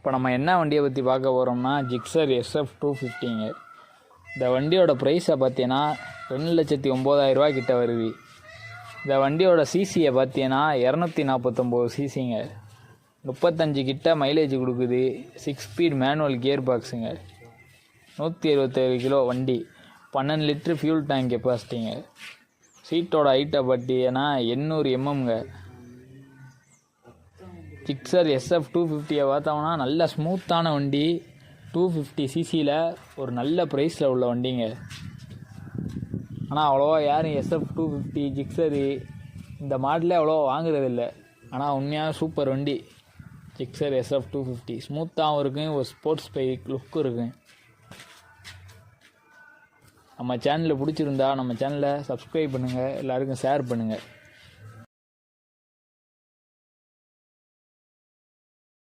இப்போ நம்ம என்ன வண்டியை பற்றி பார்க்க போகிறோம்னா ஜிக்ஸர் SF250ங்க. இந்த வண்டியோட ப்ரைஸை பார்த்தீங்கன்னா 2,09,000 கிட்ட வருது. இந்த வண்டியோட சிசியை பார்த்தீங்கன்னா 249 சிசிங்க. 35 கிட்ட மைலேஜ் கொடுக்குது. 6 ஸ்பீட் மேனுவல் கியர் பாக்ஸுங்க. 177 கிலோ வண்டி. 12 லிட்டரு ஃபியூல் டேங்க் கெப்பாசிட்டிங்க. சீட்டோட ஹைட்டை பார்த்தீங்கன்னா 800 mmங்க. ஜிக்ஸர் SF250 பார்த்தோம்னா நல்ல ஸ்மூத்தான வண்டி. 250 சிசியில் ஒரு நல்ல ப்ரைஸில் உள்ள வண்டிங்க. ஆனால் அவ்வளோவா யாரும் SF250 ஜிக்ஸரு இந்த மாடலே அவ்வளோவா வாங்குறதில்ல. ஆனால் உண்மையாக சூப்பர் வண்டி ஜிக்ஸர் SF250. ஸ்மூத்தாகவும் இருக்கும், ஒரு ஸ்போர்ட்ஸ் பைக் லுக்கும் இருக்கும். நம்ம சேனலில் பிடிச்சிருந்தா நம்ம சேனலை சப்ஸ்கிரைப் பண்ணுங்கள், எல்லாருக்கும் ஷேர் பண்ணுங்கள்.